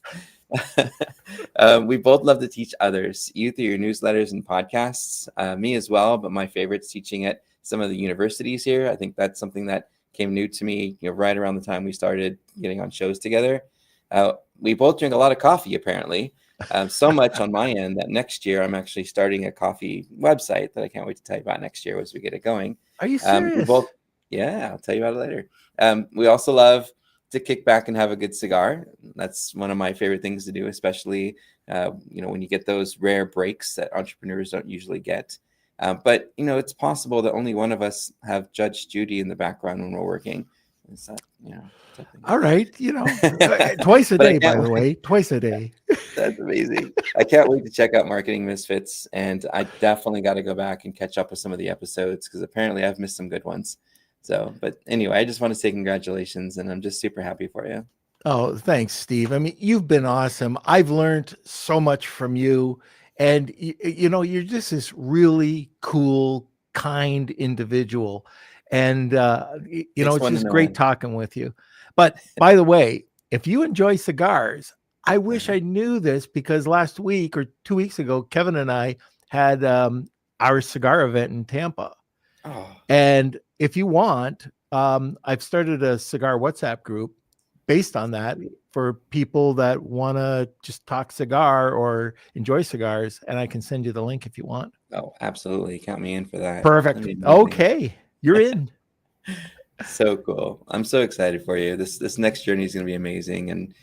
We both love to teach others, you through your newsletters and podcasts, me as well, but my favorite's teaching at some of the universities here. I think that's something that came new to me, right around the time we started getting on shows together. We both drink a lot of coffee, apparently. So much on my end that next year I'm actually starting a coffee website that I can't wait to tell you about next year as we get it going. Are you serious? Yeah, I'll tell you about it later. We also love to kick back and have a good cigar. That's one of my favorite things to do, especially when you get those rare breaks that entrepreneurs don't usually get. But it's possible that only one of us have Judge Judy in the background when we're working. Is that, all right, twice a day, by the way, twice a day. That's amazing. I can't wait to check out Marketing Misfits, and I definitely got to go back and catch up with some of the episodes because apparently I've missed some good ones. So, but anyway, I just want to say congratulations, and I'm just super happy for you. Oh, thanks, Steve. I mean, you've been awesome. I've learned so much from you, and you're just this really cool, kind individual, and it's just great talking with you. But by the way, if you enjoy cigars, I wish I knew this because last week or 2 weeks ago, Kevin and I had our cigar event in Tampa. Oh. And if you want, I've started a cigar WhatsApp group based on that for people that want to just talk cigar or enjoy cigars. And I can send you the link if you want. Oh, absolutely. Count me in for that. Perfect. Okay. You're in. So cool. I'm so excited for you. This next journey is going to be amazing. And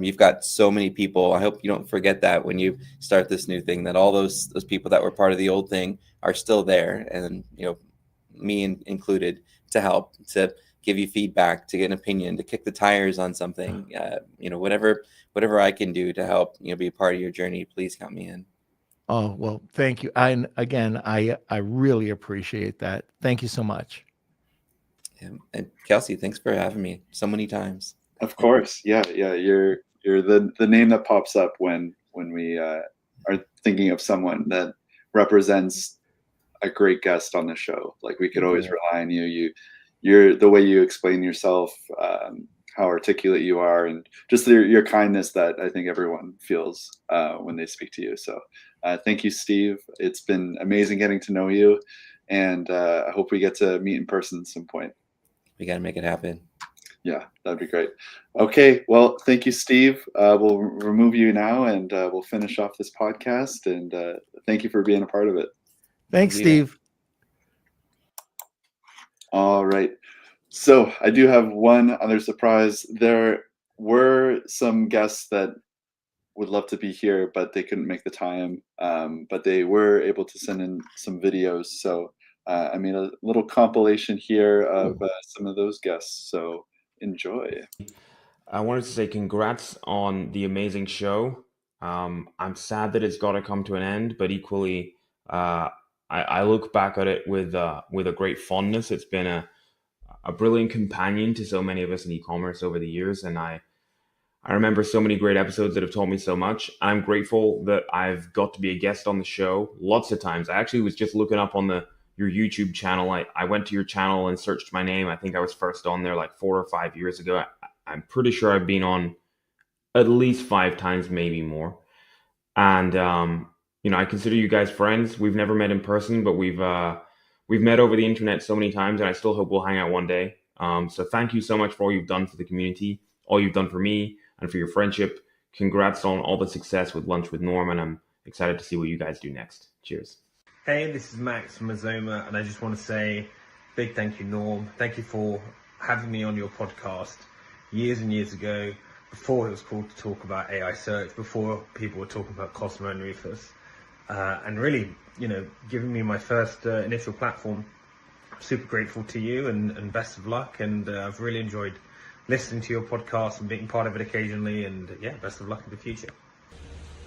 you've got so many people. I hope you don't forget that when you start this new thing, that all those people that were part of the old thing are still there. And, me included, to help, to give you feedback, to get an opinion, to kick the tires on something, whatever I can do to help, be a part of your journey, please count me in. Oh, well, thank you. And again, I really appreciate that. Thank you so much. And Kelsey, thanks for having me so many times. Of course. Yeah. You're the name that pops up when we are thinking of someone that represents a great guest on the show. Like, we could always rely on you. You're the way you explain yourself, how articulate you are, and just your kindness that I think everyone feels when they speak to you. So thank you, Steve. It's been amazing getting to know you, and I hope we get to meet in person at some point. We got to make it happen. Yeah, that'd be great. Okay, well, thank you, Steve. We'll remove you now, and we'll finish off this podcast. And thank you for being a part of it. Thanks, Steve. All right. So I do have one other surprise. There were some guests that would love to be here, but they couldn't make the time. But they were able to send in some videos. So I made a little compilation here of some of those guests. So enjoy. I wanted to say congrats on the amazing show. I'm sad that it's got to come to an end, but equally, I look back at it with a great fondness. It's been a brilliant companion to so many of us in e-commerce over the years, and I remember so many great episodes that have taught me so much. I'm grateful that I've got to be a guest on the show lots of times. I actually was just looking up on your YouTube channel. I went to your channel and searched my name. I think I was first on there like 4 or 5 years ago. I'm pretty sure I've been on at least 5 times, maybe more. And I consider you guys friends. We've never met in person, but we've met over the internet so many times, and I still hope we'll hang out one day. So thank you so much for all you've done for the community, all you've done for me, and for your friendship. Congrats on all the success with Lunch with Norm, and I'm excited to see what you guys do next. Cheers. Hey, this is Max from Azoma, and I just want to say big thank you, Norm. Thank you for having me on your podcast years and years ago, before it was cool to talk about AI search, before people were talking about Cosmo and Rufus, and really, giving me my first initial platform. I'm super grateful to you, and best of luck. And I've really enjoyed listening to your podcast and being part of it occasionally. And yeah, best of luck in the future.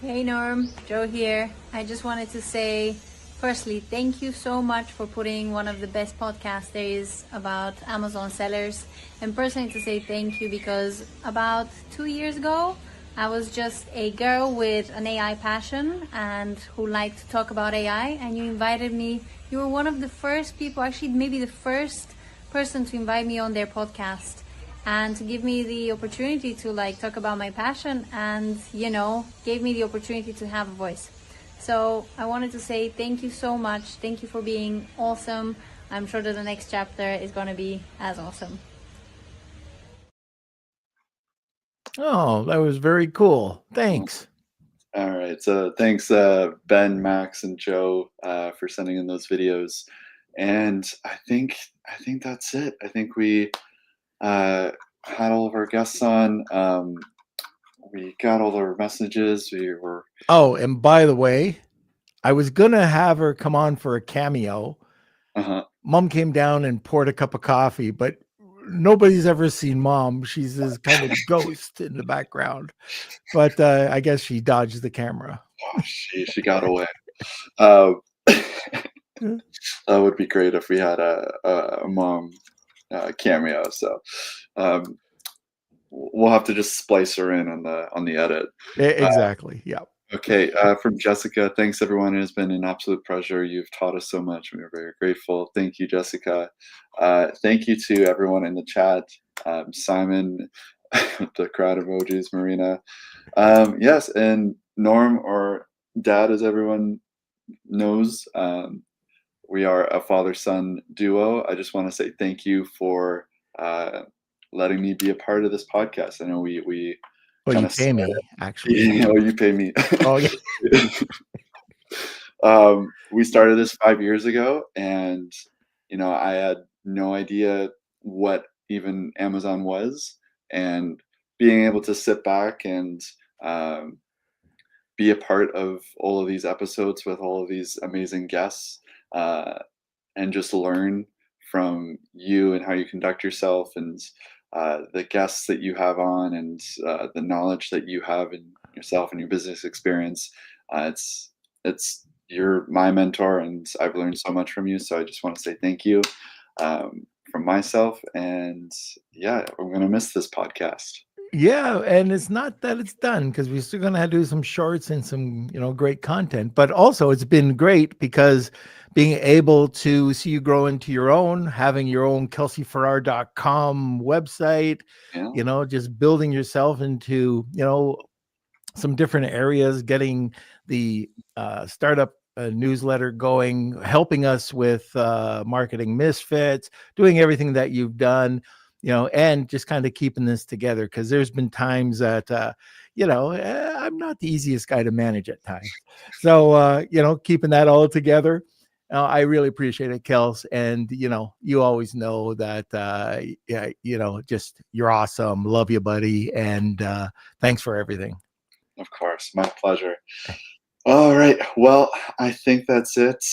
Hey Norm, Joe here. I just wanted to say, firstly, thank you so much for putting one of the best podcasts there is about Amazon sellers, and personally to say thank you because about 2 years ago I was just a girl with an AI passion and who liked to talk about AI, and you invited me. You were one of the first people, actually maybe the first person to invite me on their podcast and to give me the opportunity to like talk about my passion, and gave me the opportunity to have a voice. So I wanted to say thank you so much. Thank you for being awesome. I'm sure that the next chapter is going to be as awesome. Oh, that was very cool. Thanks. All right. So thanks, Ben, Max, and Joe, for sending in those videos. And I think that's it. I think we had all of our guests on. We got all our messages. We were. Oh, and by the way, I was gonna have her come on for a cameo. Mom came down and poured a cup of coffee, but nobody's ever seen Mom. She's this kind of ghost in the background. But I guess she dodged the camera. Oh, she got away. That would be great if we had a Mom cameo. So we'll have to just splice her in on the edit. Exactly. Yeah. Okay. From Jessica, thanks everyone. It has been an absolute pleasure. You've taught us so much. We are very grateful. Thank you, Jessica. Thank you to everyone in the chat. Simon, the crowd emojis, Marina. Yes, and Norm, or Dad, as everyone knows, we are a father-son duo. I just want to say thank you for letting me be a part of this podcast. I know we well, you pay me, actually. Oh, you pay me. Oh, yeah. We started this 5 years ago, and I had no idea what even Amazon was, and being able to sit back and be a part of all of these episodes with all of these amazing guests, and just learn from you and how you conduct yourself, and the guests that you have on, and the knowledge that you have in yourself and your business experience. You're my mentor, and I've learned so much from you. So I just want to say thank you from myself. And yeah, we're going to miss this podcast. Yeah, and it's not that it's done, because we're still going to do some shorts and some great content. But also, it's been great because being able to see you grow into your own, having your own kelseyfarrar.com website, just building yourself into some different areas, getting the startup newsletter going, helping us with marketing misfits, doing everything that you've done. And just kind of keeping this together, because there's been times that, I'm not the easiest guy to manage at times. So, keeping that all together, I really appreciate it, Kels. And, you always know that, just you're awesome. Love you, buddy. And thanks for everything. Of course. My pleasure. All right. Well, I think that's it.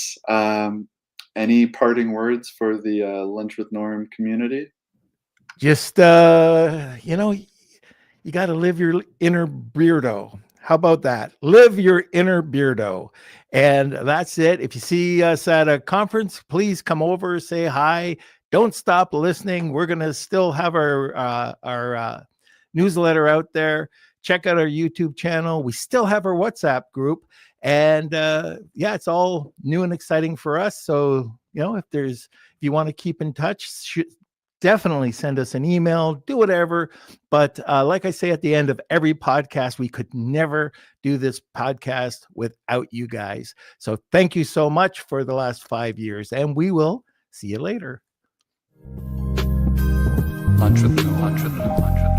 Any parting words for the Lunch with Norm community? Just, you got to live your inner beardo. How about that? Live your inner beardo. And that's it. If you see us at a conference, please come over, say hi. Don't stop listening. We're going to still have our newsletter out there. Check out our YouTube channel. We still have our WhatsApp group. And it's all new and exciting for us. So, if you want to keep in touch, definitely send us an email, do whatever. But like I say at the end of every podcast, we could never do this podcast without you guys. So thank you so much for the last 5 years, and we will see you later. Lunch with